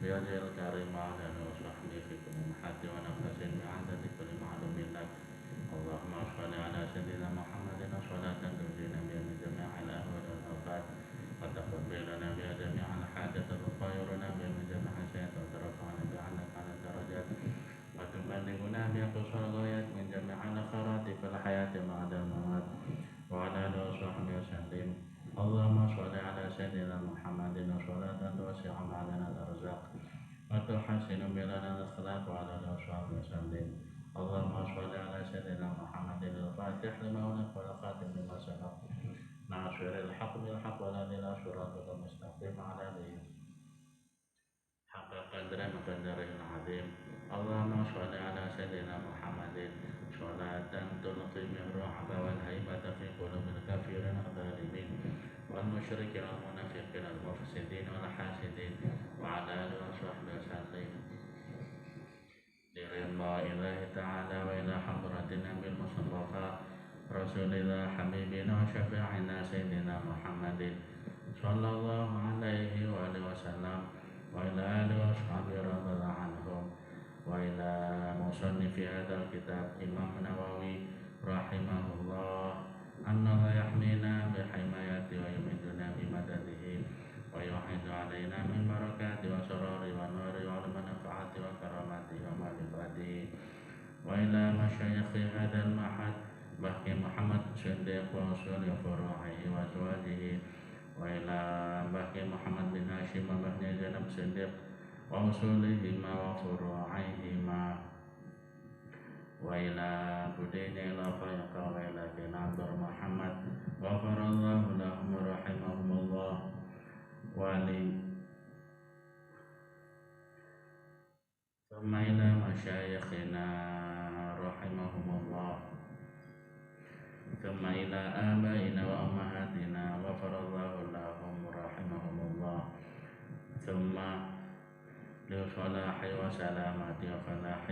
بهذه الكريمة على وصحبه في كل محل ونفس بعدد كل معلوم لك. اللهم صل على سيدنا محمد صلاة تنجينا بها من جميع الأهوال والآفات وتقبل لنا بها جميع الحاجات وتطهرنا بها من جميع السيئات وترفعنا بها عنك على الدرجات وتبلغنا بها قصوى الغايات من جميع الخيرات في الحياة بعد الممات وعلى آله وصحبه وسلم. اللهم صل على سيدنا محمد صلاة توسع علينا الأرزاق وتحسن بلنا الأخلاق وعلى آله وصحبه وسلم. اللهم صل على سيدنا محمد الفاتح لما أغلق والخاتم لما سبق ناصر الحق بالحق والهادي إلى صراطك المستقيم على آله حق قدره وقدره العظيم. اللهم صل على سيدنا محمد صلاة تلقي من الرعب والهيبة في قلوب الكافرين الظالمين والمشركين والمنافقين المفسدين والحاسدين وعلى آله وصحبه وسلم لرضا الله تعالى وإلى حضرة النبي المصطفى رسول الله حبيبنا وشفيعنا سيدنا محمد صلى الله عليه وآله وسلم وإلى آله وأصحابه رضي الله عنهم وإلى مصنف هذا الكتاب إمام النووي رحمه الله أن الله يحمينا بحمايته ويمدنا بمدده ويوحد علينا من بركات وسرور ونور والمنفعة وكرامات ومعرفته وإلى مشايخ هذا المعهد بحكي محمد صديق وأصول فروعه وأزواجه وإلى بحكي محمد بن هاشم وبحكي زينب صديق وأصولهما وفروعهما وإلى بدين إلى فيق وإلى كنابر محمد غفر الله لهم ورحمهم الله ولي ثم إلى مشايخنا رحمهم الله ثم إلى آبائنا وأمهاتنا غفر الله لهم ورحمهم الله ثم لصلاح وسلامة وفلاح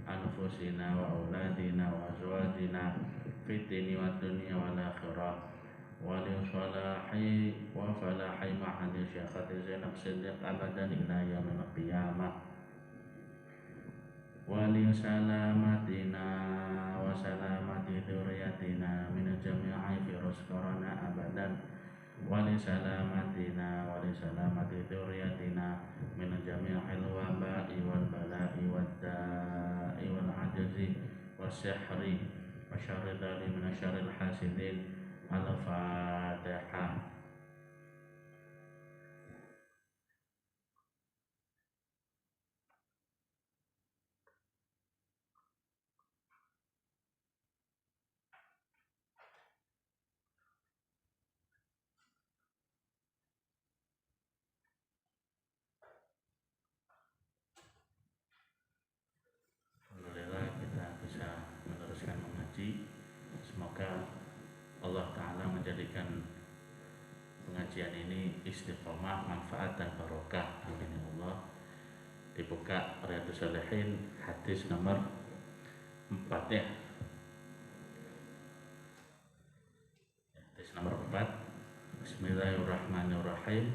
أنفسنا وأولادنا وأزواجنا في الدين والدنيا والآخرة ولصلاح وفلاح معهد الشيخة زينب صديق أبدا إلى يوم القيامة ولسلامتنا وسلامة ذريتنا من جميع فيروس كورونا أبدا ولسلامتنا ولسلامة ذريتنا من جميع الوباء والبلاء والداء والعجز والسحر وشر ذلك من شر الحاسدين. الفاتحة. Alhamdulillah kita bisa meneruskan mengaji. Semoga Allah Ta'ala menjadikan pengajian ini istiqomah, manfaat dan barokah. Amin ya Allah. Dibuka Riyadhus Shalihin hadis nomor 4 ya. Hadis nomor 4. Bismillahirrahmanirrahim.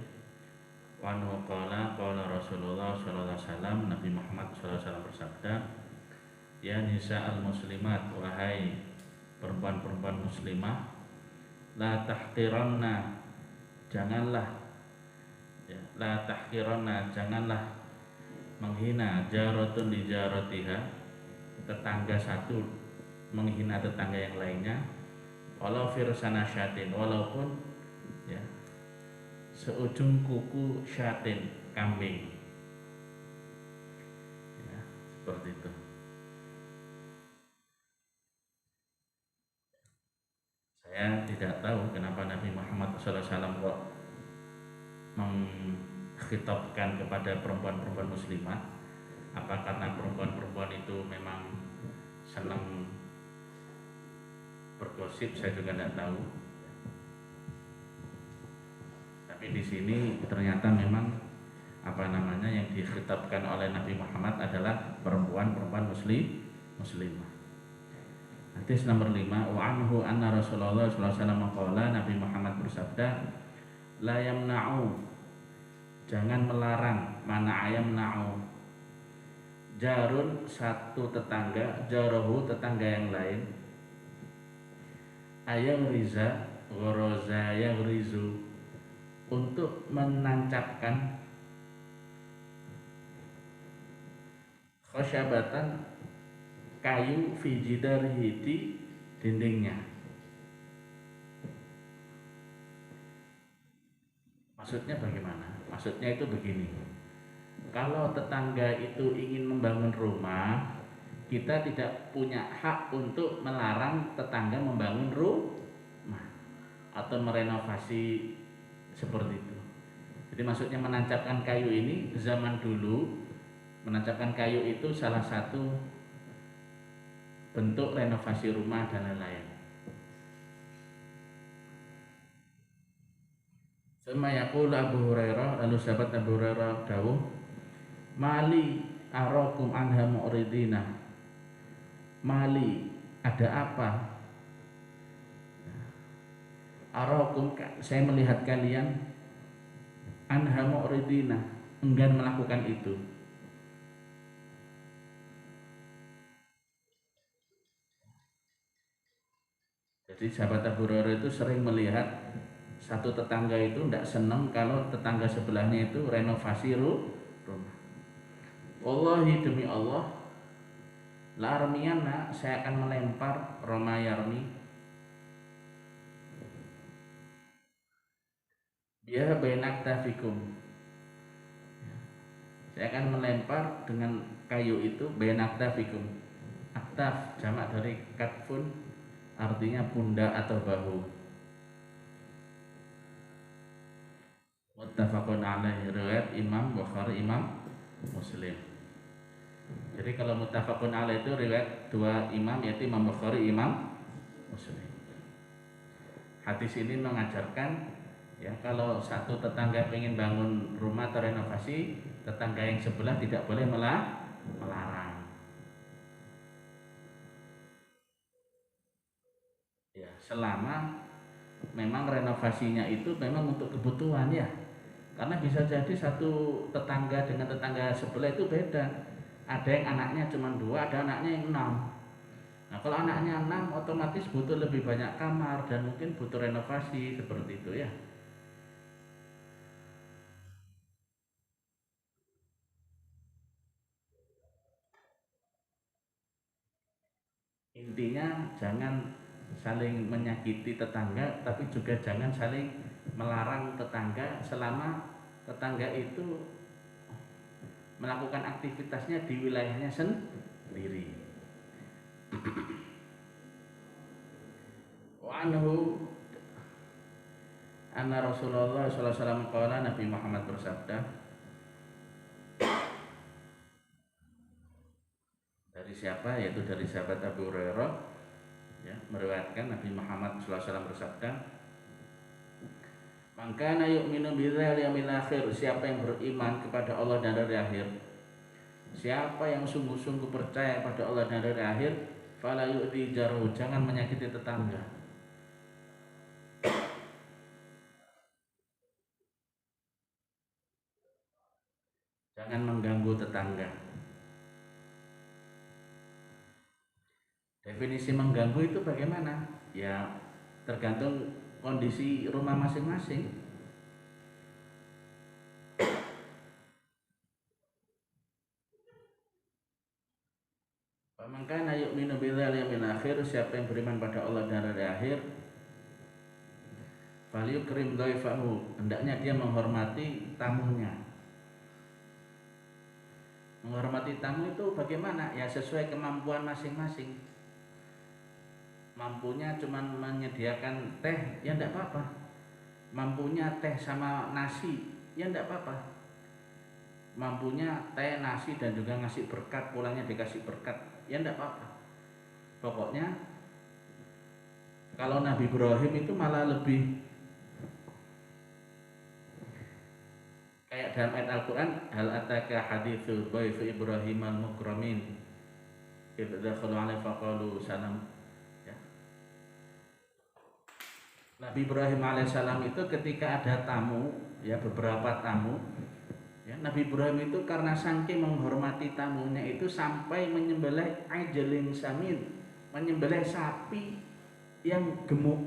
Wa qala Rasulullah sallallahu alaihi wasallam, Nabi Muhammad sallallahu alaihi wasallam bersabda, ya nisa'al muslimat, wahai perempuan-perempuan muslimah, la tahqiranna, janganlah ya, la tahqiranna, janganlah menghina jaratun li jaratiha, tetangga satu menghina tetangga yang lainnya, walau firsana syatin, walaupun ya seujung kuku syatin, kambing ya, seperti itu. Saya tidak tahu kenapa Nabi Muhammad SAW kok mengkhitabkan kepada perempuan-perempuan muslimah. Apa karena perempuan-perempuan itu memang senang bergosip? Saya juga tidak tahu. Tapi di sini ternyata memang yang dikhitabkan oleh Nabi Muhammad adalah perempuan-perempuan muslimah. Hadis nomor 5, wa anhu anna Rasulullah sallallahu alaihi wasallam qala, Nabi Muhammad bersabda, la yamna'u, jangan melarang, mana ayam na'u. Jarun satu tetangga, jarohu tetangga yang lain, ayam riza, goroza yang rizu, untuk menancapkan khosyabatan kayu fi jidarihi di dindingnya. Maksudnya bagaimana? Maksudnya itu begini. Kalau tetangga itu ingin membangun rumah, kita tidak punya hak untuk melarang tetangga membangun rumah atau merenovasi seperti itu. Jadi maksudnya menancapkan kayu ini, zaman dulu menancapkan kayu itu salah satu bentuk renovasi rumah dan lain-lain. Sama yaqul Abu Hurairah, lalu sahabat Abu Hurairah dawuh, mali arakum anha mu'ridina. Mali, ada apa? Arakum, saya melihat kalian anha mu'ridina, enggan melakukan itu. Jadi sahabat Abu Hurairah itu sering melihat satu tetangga itu tidak senang kalau tetangga sebelahnya itu renovasi rumah. Wallahi, demi Allah, larmiyana, saya akan melempar Roma yarmi biha bainak tafikum. Saya akan melempar dengan kayu itu bainak tafikum. Aktaf jamak dari katfun, artinya pundak atau bahu. Muttafaqun alaihi, riwayat Imam Bukhari, Imam Muslim. Jadi kalau muttafaqun alaihi itu riwayat dua imam, yaitu Imam Bukhari, Imam Muslim. Hadis ini mengajarkan ya, kalau satu tetangga ingin bangun rumah atau renovasi, tetangga yang sebelah tidak boleh melarang. Ya, selama memang renovasinya itu memang untuk kebutuhan ya. Karena bisa jadi satu tetangga dengan tetangga sebelah itu beda. Ada yang anaknya cuma 2, ada anaknya yang 6. Nah kalau anaknya 6 otomatis butuh lebih banyak kamar dan mungkin butuh renovasi seperti itu ya. Intinya jangan saling menyakiti tetangga, tapi juga jangan saling melarang tetangga selama tetangga itu melakukan aktivitasnya di wilayahnya sendiri. Wa anhu anna Rasulullah sallallahu alaihi wasallam qala, Nabi Muhammad bersabda, dari siapa? Yaitu dari sahabat Abu Hurairah ya, meriwayatkan Nabi Muhammad sallallahu alaihi wasallam bersabda, man kana yu'minu billahi wal yawmil akhir, siapa yang beriman kepada Allah dan hari akhir, siapa yang sungguh-sungguh percaya pada Allah dan hari akhir, fala yu'dhi jaruh, jangan menyakiti tetangga. Jangan mengganggu tetangga. Definisi mengganggu itu bagaimana? Ya tergantung kondisi rumah masing-masing. Faman kana yu'minu billahi wal yawmil akhir, siapa yang beriman pada Allah dan hari akhir, falyukrim dhaifahu, hendaknya dia menghormati tamunya. Menghormati tamu itu bagaimana? Ya sesuai kemampuan masing-masing. Mampunya cuma menyediakan teh, ya enggak apa-apa. Mampunya teh sama nasi, ya enggak apa-apa. Mampunya teh, nasi dan juga ngasih berkat, pulangnya dikasih berkat, ya enggak apa-apa. Pokoknya kalau Nabi Ibrahim itu malah lebih kayak dalam ayat Al-Quran, hal ataka hadithu dhaifi Ibrahim al-mukramin idh dakhalu alaihi faqalu salam. Nabi Ibrahim alaihissalam itu ketika ada tamu, ya beberapa tamu, Ya, Nabi Ibrahim itu karena saking menghormati tamunya itu sampai menyembelih ajalin samin, menyembelih sapi yang gemuk,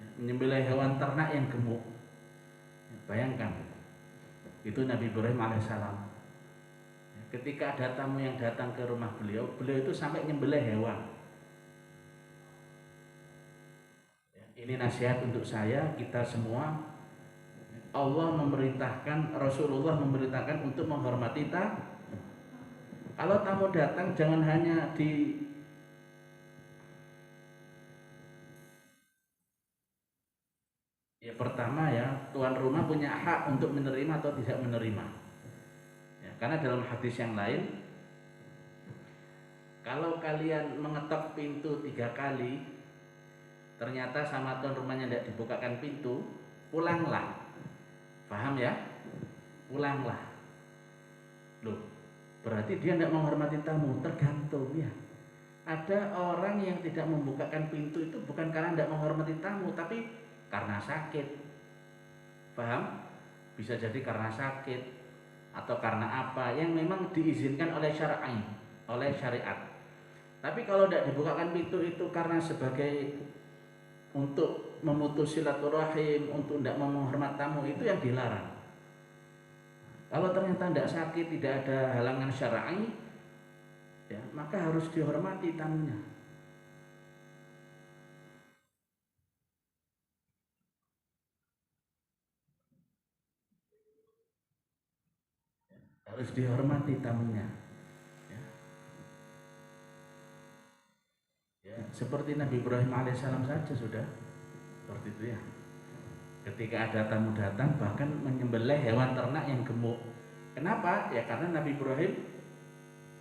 ya, menyembelih hewan ternak yang gemuk. Ya, bayangkan, itu Nabi Ibrahim alaihissalam. Ya, ketika ada tamu yang datang ke rumah beliau, beliau itu sampai menyembelih hewan. Ya, ini nasihat untuk saya, kita semua. Allah memerintahkan, Rasulullah memerintahkan untuk menghormati tamu. Kalau tamu datang jangan hanya ya pertama ya, tuan rumah punya hak untuk menerima atau tidak menerima. Ya, karena dalam hadis yang lain, kalau kalian mengetok pintu 3 kali, ternyata sama tuan rumahnya tidak dibukakan pintu, pulanglah. Paham ya? Pulanglah. Loh, berarti dia tidak menghormati tamu. Tergantung ya. Ada orang yang tidak membukakan pintu itu bukan karena tidak menghormati tamu, tapi karena sakit. Paham? Bisa jadi karena sakit atau karena apa yang memang diizinkan oleh syariat. Tapi kalau tidak dibukakan pintu itu karena sebagai untuk memutus silaturahim, untuk tidak menghormati tamu, itu yang dilarang. Kalau ternyata tidak sakit, tidak ada halangan syar'i, ya, maka harus dihormati tamunya. Harus dihormati tamunya. Ya. Ya, seperti Nabi Ibrahim alaihissalam saja sudah seperti itu ya. Ketika ada tamu datang bahkan menyembelih hewan ternak yang gemuk. Kenapa? Ya karena Nabi Ibrahim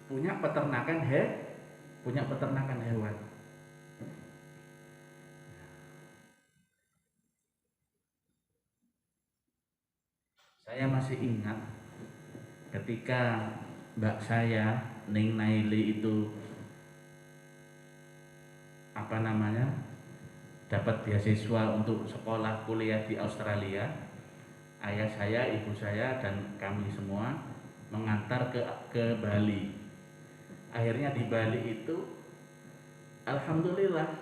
punya peternakan hewan. Saya masih ingat ketika mbak saya Ning Naili itu dapat beasiswa untuk sekolah kuliah di Australia. Ayah saya, ibu saya, dan kami semua mengantar ke Bali. Akhirnya di Bali itu alhamdulillah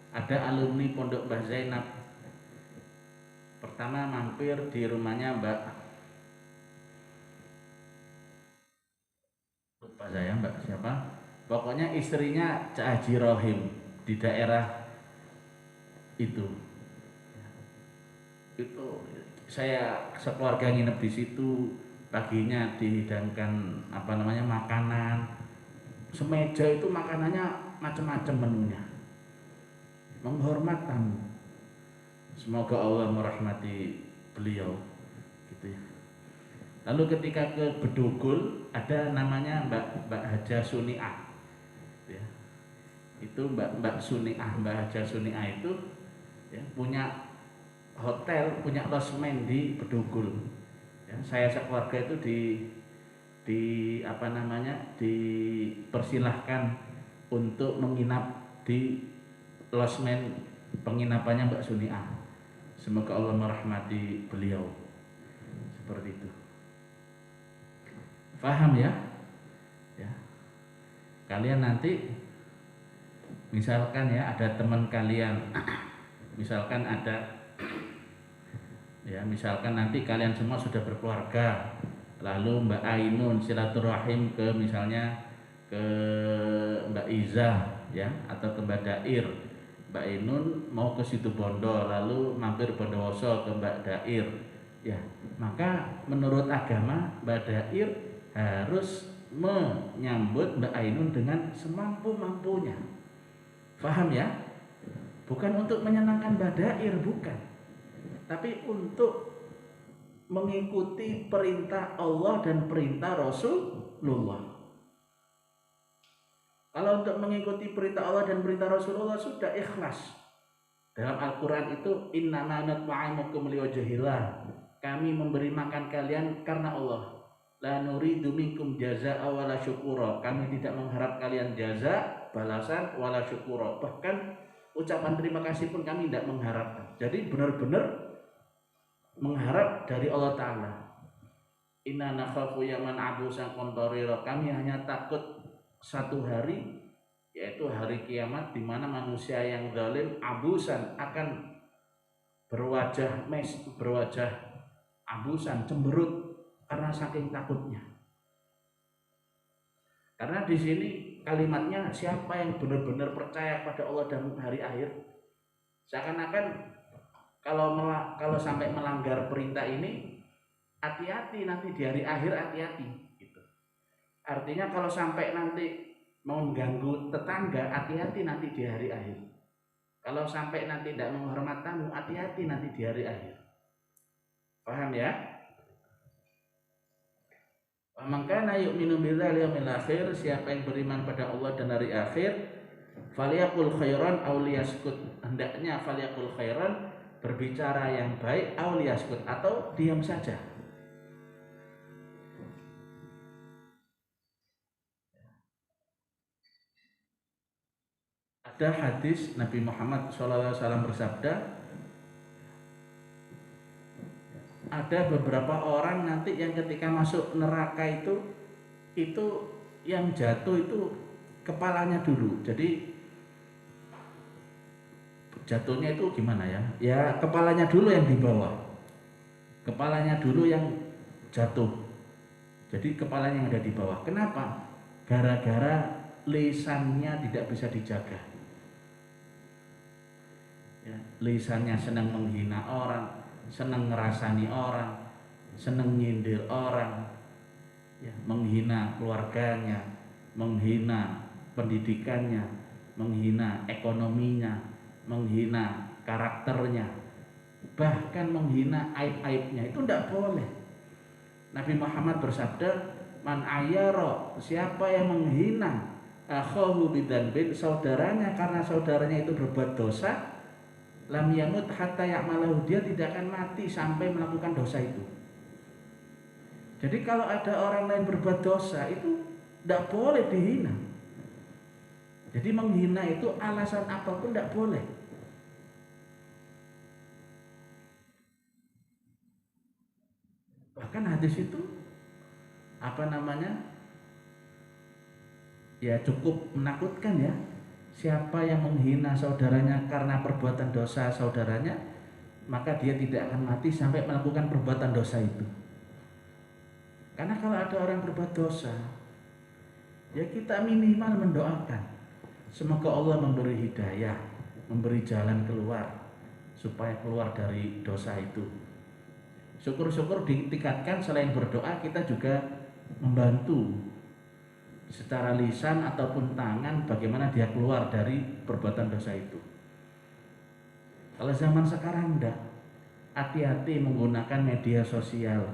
ada alumni Pondok Mbah Zainab. Pertama mampir di rumahnya Mbak, lupa saya Mbak siapa, pokoknya istrinya Cak Haji Rohim di daerah itu saya sekeluarga nginep di situ. Paginya dihidangkan makanan, semeja itu makanannya macam-macam menunya, menghormat tamu. Semoga Allah merahmati beliau gitu ya. Lalu ketika ke Bedugul ada namanya Mbak Haja Suniah ya. Itu Mbak Haja Suniah itu ya, punya hotel, punya losmen di Bedugul ya. Saya sekeluarga itu dipersilahkan untuk menginap di losmen penginapannya Mbak Suniah. Semoga Allah merahmati beliau. Seperti itu. Paham ya? Ya. Kalian nanti misalkan ya ada teman kalian, misalkan nanti kalian semua sudah berkeluarga, lalu Mbak Ainun silaturahim ke misalnya ke Mbak Iza ya, atau ke Mbak Dair. Mbak Ainun mau ke Situbondo, lalu mampir Bondowoso ke Mbak Dair ya, maka menurut agama Mbak Dair harus menyambut Mbak Ainun dengan semampu-mampunya. Paham ya? Bukan untuk menyenangkan Mbak Dair, bukan, tapi untuk mengikuti perintah Allah dan perintah Rasulullah. Kalau untuk mengikuti perintah Allah dan perintah Rasulullah sudah ikhlas. Dalam Al-Quran itu innama nut'imukum liwajhillah, kami memberi makan kalian karena Allah. La nuridu minkum jazaa'a wala syukura, kami tidak mengharap kalian jaza, balasan, wala syukura. Bahkan ucapan terima kasih pun kami tidak mengharapkan. Jadi benar-benar mengharap dari Allah Ta'ala. Inna nakhafu yaman abusan qamtarira, kami hanya takut satu hari, yaitu hari kiamat, di mana manusia yang zalim abusan akan berwajah abusan, cemberut karena saking takutnya. Karena di sini kalimatnya siapa yang benar-benar percaya pada Allah dan hari akhir, seakan-akan kalau sampai melanggar perintah ini, hati-hati nanti di hari akhir, hati-hati gitu. Artinya kalau sampai nanti mau mengganggu tetangga, hati-hati nanti di hari akhir. Kalau sampai nanti tidak menghormat tamu, hati-hati nanti di hari akhir. Paham ya? Maka yu'minu bidzal yaumil akhir, siapa yang beriman pada Allah dan hari akhir, falyaqul khairan aw liyaskut, hendaknya falyaqul khairan, berbicara yang baik, aw liyaskut, atau diam saja. Ada hadis Nabi Muhammad SAW bersabda, ada beberapa orang nanti yang ketika masuk neraka itu yang jatuh itu kepalanya dulu. Jadi jatuhnya itu gimana ya? Ya kepalanya dulu yang di bawah, kepalanya dulu yang jatuh. Jadi kepalanya yang ada di bawah. Kenapa? Gara-gara lisannya tidak bisa dijaga. Ya, lisannya senang menghina orang, senang ngerasani orang, senang nyindir orang, ya, menghina keluarganya, menghina pendidikannya, menghina ekonominya, menghina karakternya, bahkan menghina aib-aibnya. Itu tidak boleh. Nabi Muhammad bersabda, man ayyara, siapa yang menghina akhahu bidzanbin, saudaranya karena saudaranya itu berbuat dosa, lam yamut hatta ya'malahu, dia tidak akan mati sampai melakukan dosa itu. Jadi kalau ada orang lain berbuat dosa itu tidak boleh dihina. Jadi menghina itu alasan apapun tidak boleh. Bahkan hadis itu ya cukup menakutkan ya. Siapa yang menghina saudaranya karena perbuatan dosa saudaranya, maka dia tidak akan mati sampai melakukan perbuatan dosa itu. Karena kalau ada orang berbuat dosa, ya kita minimal mendoakan, semoga Allah memberi hidayah, memberi jalan keluar supaya keluar dari dosa itu. Syukur-syukur ditingkatkan, selain berdoa kita juga membantu secara lisan ataupun tangan bagaimana dia keluar dari perbuatan dosa itu. Kalau zaman sekarang enggak, hati-hati menggunakan media sosial,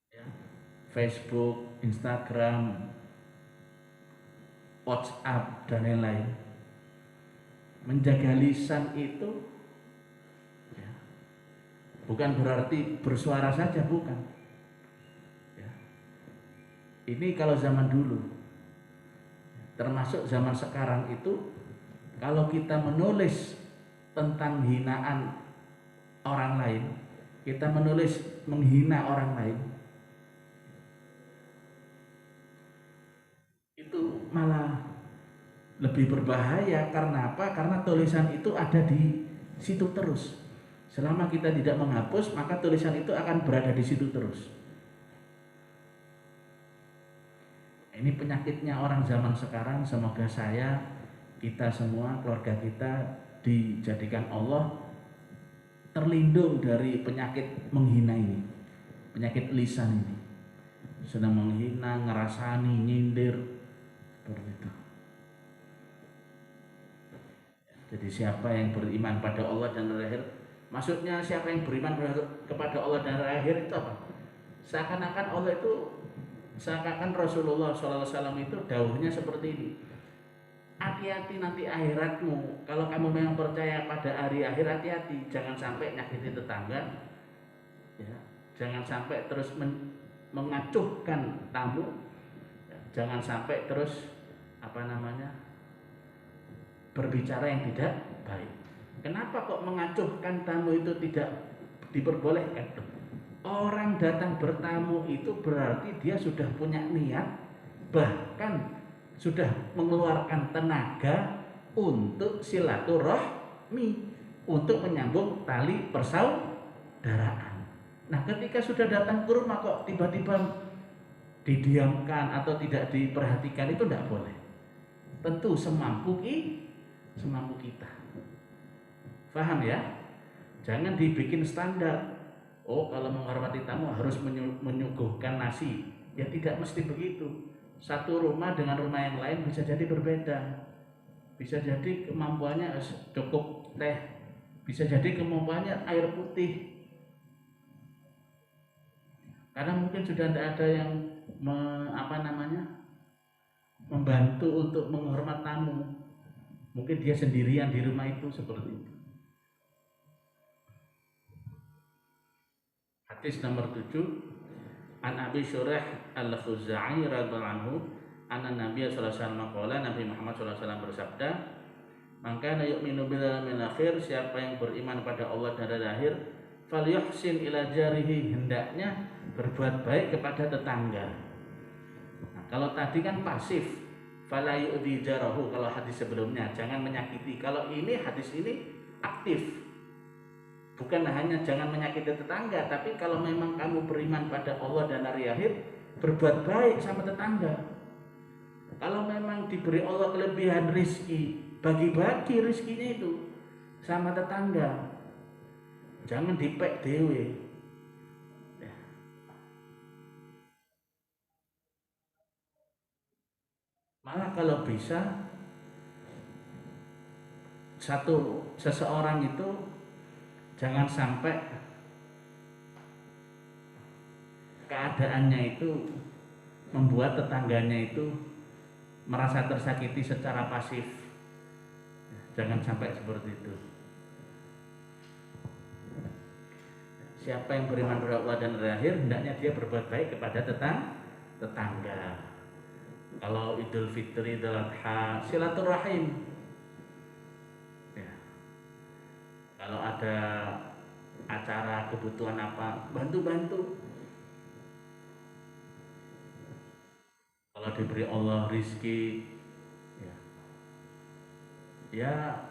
ya, Facebook, Instagram, WhatsApp dan lain-lain. Menjaga lisan itu ya, bukan berarti bersuara saja, bukan. Ini kalau zaman dulu, termasuk zaman sekarang itu, kalau kita menulis tentang hinaan orang lain, kita menulis menghina orang lain, itu malah lebih berbahaya. Karena apa? Karena tulisan itu ada di situ terus. Selama kita tidak menghapus, maka tulisan itu akan berada di situ terus. Ini penyakitnya orang zaman sekarang. Semoga kita semua, keluarga kita dijadikan Allah terlindung dari penyakit menghina ini, penyakit lisan ini. Senang menghina, ngerasani, nyindir, seperti itu. Jadi siapa yang beriman pada Allah dan hari akhir, maksudnya siapa yang beriman kepada Allah dan hari akhir itu apa? Seakan-akan Allah itu, seakan-akan Rasulullah SAW itu dawuhnya seperti ini, hati-hati nanti akhiratmu. Kalau kamu memang percaya pada hari akhir, hati-hati, jangan sampai nyakiti tetangga, ya, jangan sampai terus mengacuhkan tamu, ya, jangan sampai terus berbicara yang tidak baik. Kenapa kok mengacuhkan tamu itu tidak diperbolehkan? Orang datang bertamu itu berarti dia sudah punya niat, bahkan sudah mengeluarkan tenaga untuk silaturahmi, untuk menyambung tali persaudaraan. Nah, ketika sudah datang ke rumah kok tiba-tiba didiamkan atau tidak diperhatikan, itu tidak boleh. Tentu semampu kita. Paham ya? Jangan dibikin standar. Oh, kalau menghormati tamu harus menyuguhkan nasi. Ya tidak mesti begitu. Satu rumah dengan rumah yang lain bisa jadi berbeda. Bisa jadi kemampuannya cukup teh, bisa jadi kemampuannya air putih. Karena mungkin sudah tidak ada yang membantu untuk menghormat tamu. Mungkin dia sendirian di rumah itu, seperti itu. Hadis nomor 7, An Abi Syurah Al-Khuzai radhiyallahu anhu, anna Nabi sallallahu alaihi wasallam qala, Nabi Muhammad sallallahu alaihi wasallam bersabda, "Man kana yu'minu billahi wal akhir," siapa yang beriman pada Allah dan hari akhir, falyuhsin ila jarihi, hendaknya berbuat baik kepada tetangga. Nah, kalau tadi kan pasif, fala yu'di jarahu, kalau hadis sebelumnya jangan menyakiti. Kalau ini hadis ini aktif. Bukan hanya jangan menyakiti tetangga, tapi kalau memang kamu beriman pada Allah dan hari akhir, berbuat baik sama tetangga. Kalau memang diberi Allah kelebihan rizki, bagi-bagi rizkinya itu sama tetangga. Jangan dipek dewe. Ya. Malah kalau bisa seseorang itu jangan sampai keadaannya itu membuat tetangganya itu merasa tersakiti secara pasif. Jangan sampai seperti itu. Siapa yang beriman kepada Allah dan hari akhir, hendaknya dia berbuat baik kepada tetangga. Kalau Idul Fitri, Idul Adha, silaturahim. Ya. Kalau ada acara kebutuhan apa, bantu-bantu. Kalau diberi Allah rizki, ya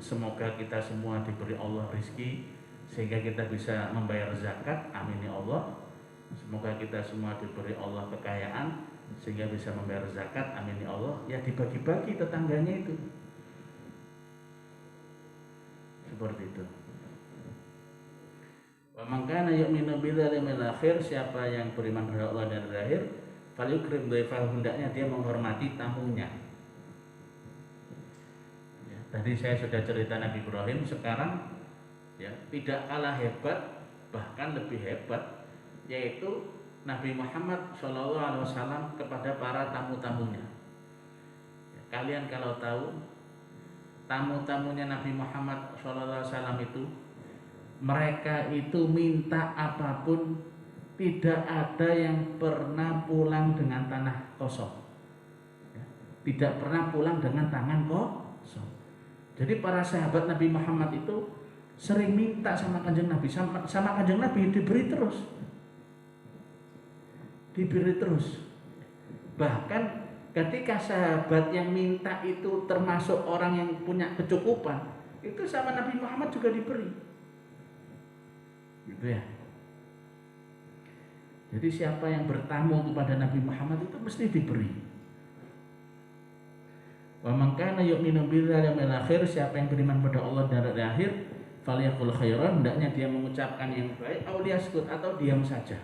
semoga kita semua diberi Allah rizki sehingga kita bisa membayar zakat, amin ya Allah. Semoga kita semua diberi Allah kekayaan sehingga bisa membayar zakat, amin ya Allah. Ya dibagi-bagi tetangganya itu, seperti itu. Wa man kana yu'minu billahi wal akhir, siapa yang beriman kepada Allah dan hari akhir, falyukrim dhaifahu, hendaknya dia menghormati tamunya. Ya, tadi saya sudah cerita Nabi Ibrahim, sekarang ya tidak kalah hebat, bahkan lebih hebat, yaitu Nabi Muhammad SAW kepada para tamu-tamunya. Ya, kalian kalau tahu tamu-tamunya Nabi Muhammad SAW itu, mereka itu minta apapun, tidak ada yang pernah pulang dengan tanah kosong. Ya, tidak pernah pulang dengan tangan kosong. Jadi para sahabat Nabi Muhammad itu sering minta sama Kanjeng Nabi, sama Kanjeng Nabi diberi terus. Bahkan ketika sahabat yang minta itu termasuk orang yang punya kecukupan, itu sama Nabi Muhammad juga diberi. Gitu ya. Jadi siapa yang bertamu kepada Nabi Muhammad itu mesti diberi. Wa man kana yu'minu billahi wal akhir, siapa yang beriman pada Allah dan hari akhir, falyaqul khairan, hendaknya dia mengucapkan yang baik, aw liyaskut, atau diam saja.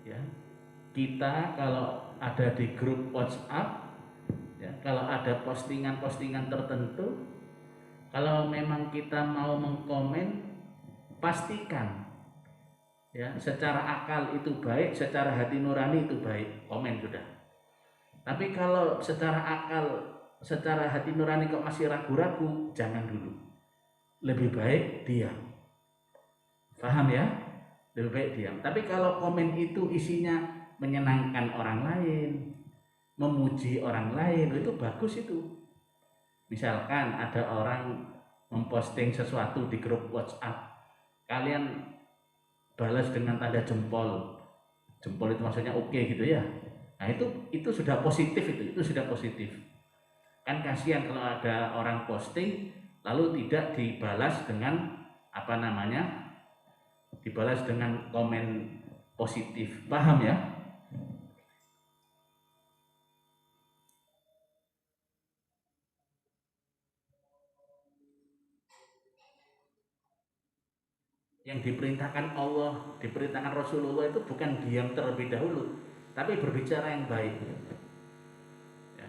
Ya. Kita kalau ada di grup WhatsApp, ya, kalau ada postingan-postingan tertentu, kalau memang kita mau mengkomen, pastikan ya secara akal itu baik, secara hati nurani itu baik, komen sudah. Tapi kalau secara akal, secara hati nurani kok masih ragu-ragu, jangan dulu. Lebih baik diam. Paham ya? Lebih baik diam. Tapi kalau komen itu isinya menyenangkan orang lain, memuji orang lain, itu bagus itu. Misalkan ada orang memposting sesuatu di grup WhatsApp, kalian balas dengan tanda jempol. Jempol itu maksudnya oke gitu ya. Nah, itu sudah positif, itu sudah positif. Kan kasihan kalau ada orang posting lalu tidak dibalas dengan dibalas dengan komen positif. Paham ya? Yang diperintahkan Allah, diperintahkan Rasulullah itu bukan diam terlebih dahulu, tapi berbicara yang baik. Ya.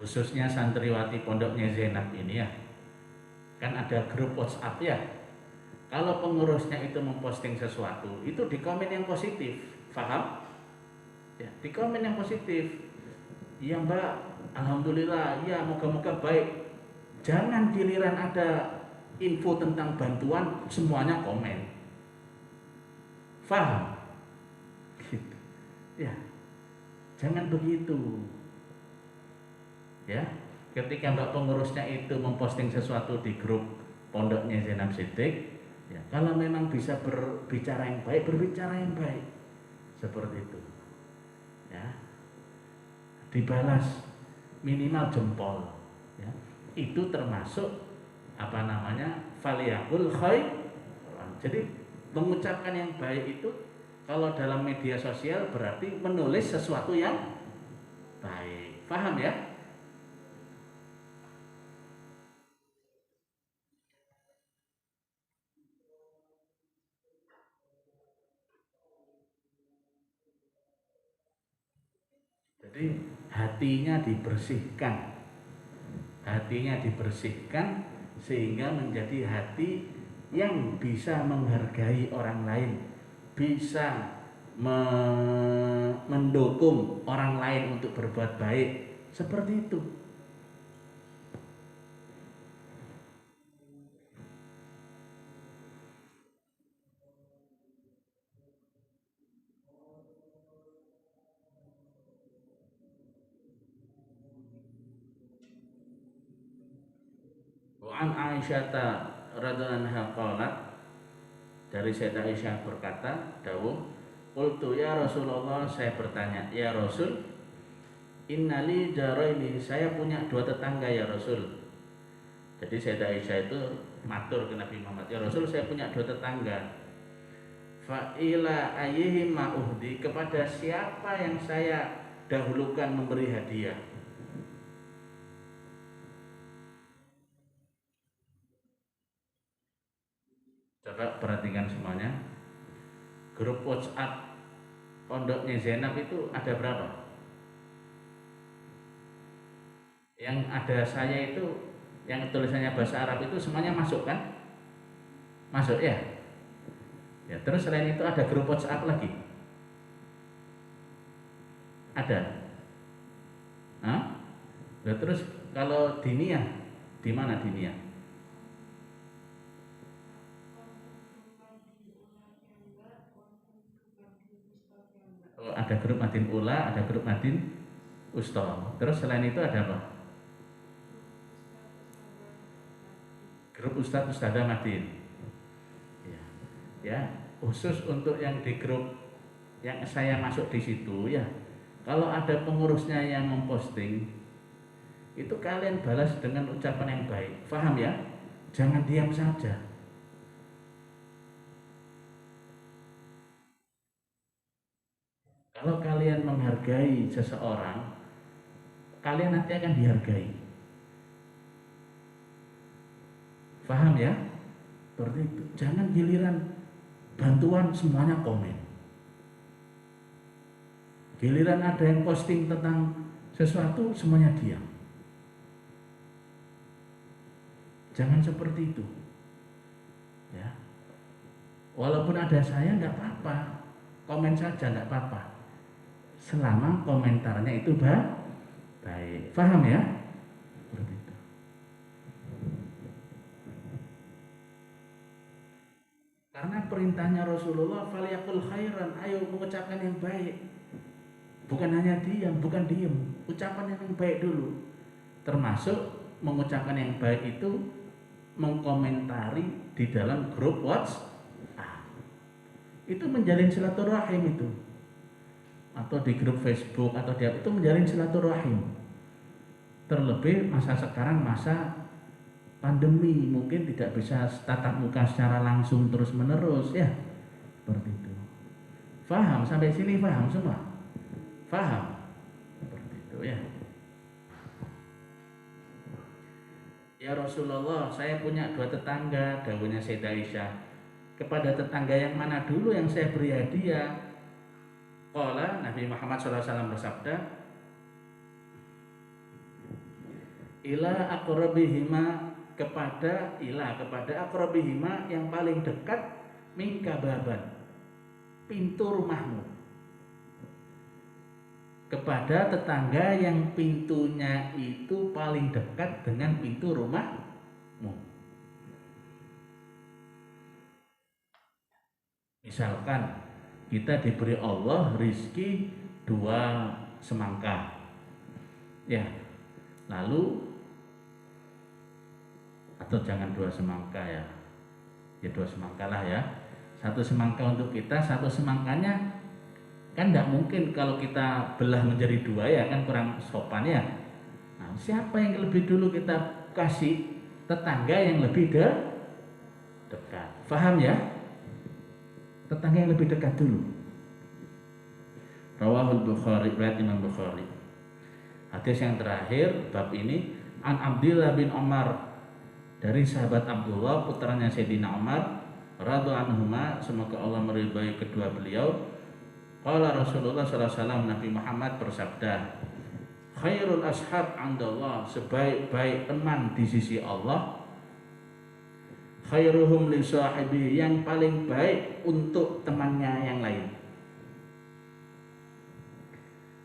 Khususnya santriwati pondoknya Zainab ini ya, kan ada grup WhatsApp ya. Kalau pengurusnya itu memposting sesuatu, itu di komen yang positif, paham? Ya, di komen yang positif. Iya Mbak, alhamdulillah, ya moga-moga baik. Jangan giliran ada info tentang bantuan semuanya komen. Paham? Gitu. Ya, jangan begitu. Ya, ketika Mbak pengurusnya itu memposting sesuatu di grup pondoknya Zainab Siddiq, ya, kalau memang bisa berbicara yang baik, berbicara yang baik. Seperti itu. Ya. Dibalas minimal jempol. Ya. Itu termasuk faliyakul khair. Jadi mengucapkan yang baik itu kalau dalam media sosial berarti menulis sesuatu yang baik. Paham ya? Jadi hatinya dibersihkan sehingga menjadi hati yang bisa menghargai orang lain, bisa mendukung orang lain untuk berbuat baik, seperti itu. Wa an Aisyah radhiyallahu anha qalat, dari Sayyidah Aisyah berkata, dawuh, qultu ya Rasulullah, saya bertanya, ya Rasul, innali jaraini, saya punya dua tetangga ya Rasul. Jadi Sayyidah Aisyah itu matur ke Nabi Muhammad, ya Rasul, saya punya dua tetangga. Fa ila ayyihim ma'uhdi, kepada siapa yang saya dahulukan memberi hadiah? Coba perhatikan semuanya. Grup WhatsApp pondoknya Zainab itu ada berapa? Yang ada saya itu, yang tulisannya bahasa Arab itu semuanya masuk kan? Masuk ya? Ya, terus selain itu ada grup WhatsApp lagi? Ada? Hah? Nah, terus kalau diniyah, di mana diniyah? Oh, ada grup Madin Ula, ada grup Madin Usta. Terus selain itu ada apa? Grup Ustadz Ustadzah Madin. Ya, ya, khusus untuk yang di grup yang saya masuk di situ ya. Kalau ada pengurusnya yang memposting, itu kalian balas dengan ucapan yang baik. Paham ya? Jangan diam saja. Kalau kalian menghargai seseorang, kalian nanti akan dihargai. Paham ya? Seperti itu. Jangan giliran bantuan semuanya komen. Giliran ada yang posting tentang sesuatu semuanya diam. Jangan seperti itu. Ya. Walaupun ada saya enggak apa-apa. Komen saja enggak apa-apa. Selama komentarnya itu baik. Paham ya? Seperti itu. Karena perintahnya Rasulullah, falyaqul khairan, ayo mengucapkan yang baik. Bukan hanya diam, bukan diem, ucapan yang baik dulu. Termasuk mengucapkan yang baik itu mengkomentari di dalam grup WhatsApp. Itu menjalin silaturahim itu. Atau di grup Facebook atau itu menjalin silaturahim. Terlebih masa sekarang, masa pandemi, mungkin tidak bisa tatap muka secara langsung terus menerus ya. Seperti itu. Faham sampai sini, faham semua? Faham? Seperti itu ya. Ya Rasulullah, saya punya 2 tetangga, dawuhnya Sayyidah Aisyah. Kepada tetangga yang mana dulu yang saya beri hadiah? Qala, Nabi Muhammad SAW bersabda, ila aqrabihima, kepada aqrabihima yang paling dekat, minka baban, pintu rumahmu. Kepada tetangga yang pintunya itu paling dekat dengan pintu rumahmu. Misalkan kita diberi Allah rizki 2 semangka, ya, lalu atau jangan 2 semangka ya 2 semangka lah ya, 1 semangka untuk kita, 1 semangkanya kan tidak mungkin kalau kita belah menjadi 2 ya, kan kurang sopan ya. Nah, siapa yang lebih dulu kita kasih? Tetangga yang lebih dekat. Faham ya? Tetangga yang lebih dekat dulu. Rawahul Bukhari, riwayat Imam Bukhari. Hadis yang terakhir bab ini, an Abdillah bin Umar, dari sahabat Abdullah putranya Sayyidina Umar radhiyallahu anhuma, semoga Allah meridhai kedua beliau. Qala Rasulullah SAW, Nabi Muhammad bersabda, khairul ashab andallah, sebaik-baik teman di sisi Allah, khairuhum li sahibi, yang paling baik untuk temannya yang lain.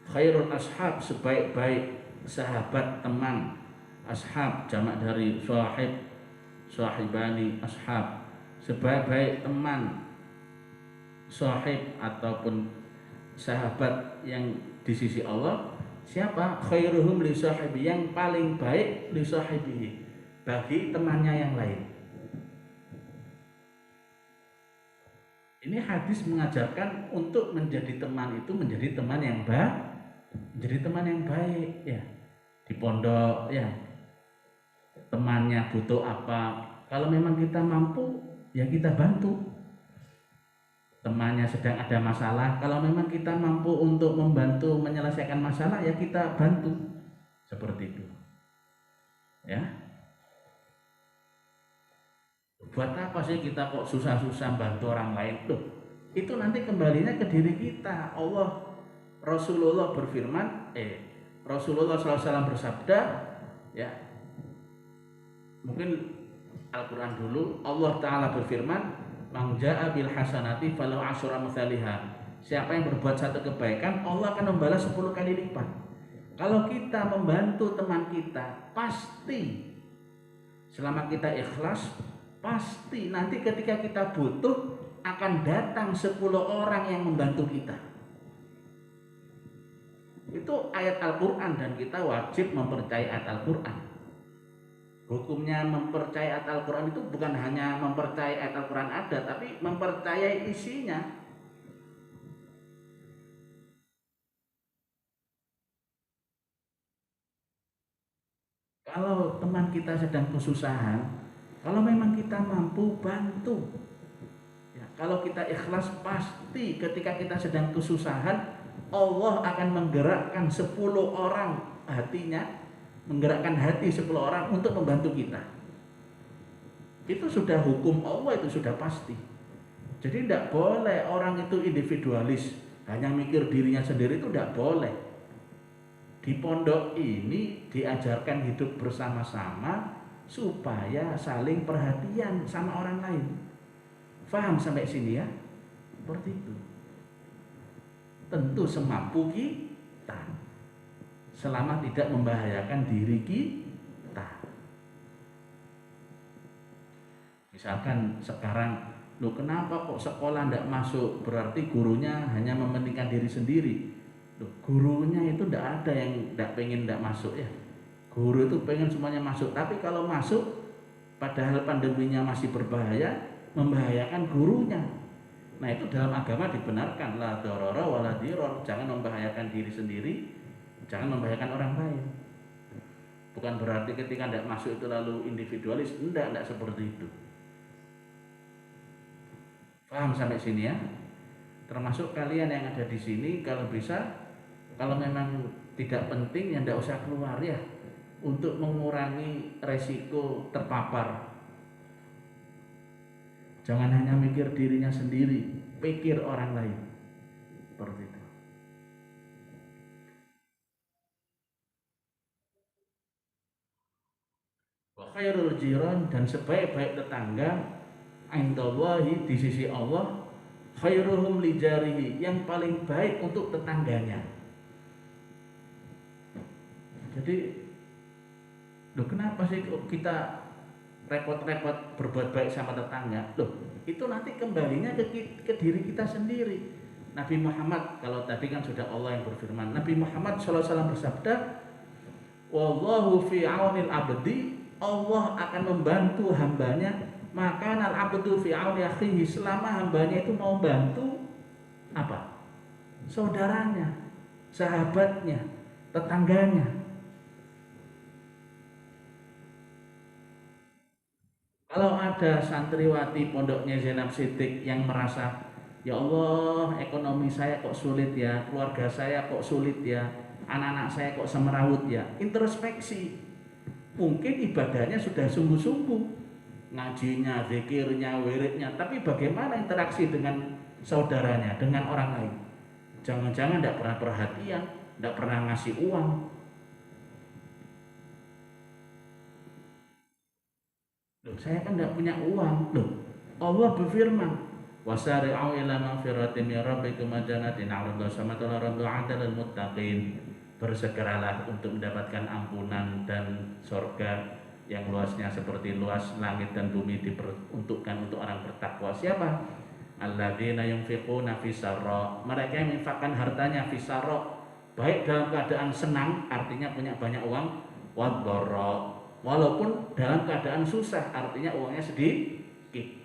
Khairul ashab, sebaik-baik sahabat, teman. Ashab jamak dari sahib, sahibani, ashab, sebaik-baik teman, sahib ataupun sahabat yang di sisi Allah. Siapa? Khairuhum li sahibi, yang paling baik li sahibihi, bagi temannya yang lain. Ini hadis mengajarkan untuk menjadi teman itu menjadi teman yang baik, menjadi teman yang baik ya. Di pondok ya, temannya butuh apa, kalau memang kita mampu ya kita bantu. Temannya sedang ada masalah, kalau memang kita mampu untuk membantu menyelesaikan masalah ya kita bantu. Seperti itu ya. Buat apa sih kita kok susah-susah bantu orang lain? Loh, itu nanti kembalinya ke diri kita. Rasulullah berfirman, Rasulullah SAW bersabda ya, mungkin Al-Quran dulu. Allah Ta'ala berfirman, man jaa bil hasanati falau asyra amsalihha, siapa yang berbuat 1 kebaikan, Allah akan membalas 10 kali lipat. Kalau kita membantu teman kita, pasti selama kita ikhlas, pasti nanti ketika kita butuh akan datang 10 orang yang membantu kita. Itu ayat Al-Quran, dan kita wajib mempercayai ayat Al-Quran. Hukumnya mempercayai ayat Al-Quran itu bukan hanya mempercayai ayat Al-Quran ada, tapi mempercayai isinya. Kalau teman kita sedang kesusahan, kalau memang kita mampu, bantu ya. Kalau kita ikhlas, pasti ketika kita sedang kesusahan, Allah akan menggerakkan 10 orang hatinya, menggerakkan hati 10 orang untuk membantu kita. Itu sudah hukum Allah, itu sudah pasti. Jadi tidak boleh orang itu individualis, hanya mikir dirinya sendiri, itu tidak boleh. Di pondok ini diajarkan hidup bersama-sama supaya saling perhatian sama orang lain. Faham sampai sini ya? Seperti itu. Tentu semampu kita, selama tidak membahayakan diri kita. Misalkan sekarang Loh kenapa kok sekolah tidak masuk? Berarti gurunya hanya mementingkan diri sendiri. Loh, gurunya itu tidak ada yang tidak pengen tidak masuk ya. Guru itu pengen semuanya masuk. Tapi kalau masuk, padahal pandeminya masih berbahaya, membahayakan gurunya. Nah itu dalam agama dibenarkan, la dororo wala diror. Jangan membahayakan diri sendiri, jangan membahayakan orang lain. Bukan berarti ketika tidak masuk itu lalu individualis. Tidak seperti itu. Paham sampai sini ya? Termasuk kalian yang ada di sini, kalau bisa, kalau memang tidak penting ya tidak usah keluar ya, untuk mengurangi resiko terpapar. Jangan hanya mikir dirinya sendiri, pikir orang lain. Seperti itu. Wa khairul jiran, dan sebaik-baik tetangga indallahi, di sisi Allah, khairuhum li jarihi, yang paling baik untuk tetangganya. Jadi loh kenapa sih kita repot-repot berbuat baik sama tetangga? Loh itu nanti kembalinya ke diri kita sendiri. Nabi Muhammad, kalau tadi kan sudah Allah yang berfirman, Nabi Muhammad SAW bersabda, wallahu fi aunil abdi, Allah akan membantu hambanya, maka al abdu fi auni akhihi, selama hambanya itu mau bantu apa? Saudaranya, sahabatnya, tetangganya. Kalau ada santriwati pondoknya Zainab Siddiq yang merasa, ya Allah ekonomi saya kok sulit ya, keluarga saya kok sulit ya, anak-anak saya kok semerawut ya, introspeksi. Mungkin ibadahnya sudah sungguh-sungguh, ngajinya, zikirnya, wiridnya, tapi bagaimana interaksi dengan saudaranya, dengan orang lain? Jangan-jangan tidak pernah perhatian, tidak pernah ngasih uang. Loh, saya kan tidak punya uang. Loh, Allah berfirman, wasari'u ila magfiratin min rabbikum wa jannatin 'arduha as-samawati wal ardu 'iddat lil muttaqin. Bersegeralah untuk mendapatkan ampunan dan surga yang luasnya seperti luas langit dan bumi, diperuntukkan untuk orang bertakwa. Siapa? Alladzina yunfiquna fis sarra, mereka yang menginfakkan hartanya fis sarra, baik dalam keadaan senang, artinya punya banyak uang, wad dharra, walaupun dalam keadaan susah, artinya uangnya sedikit.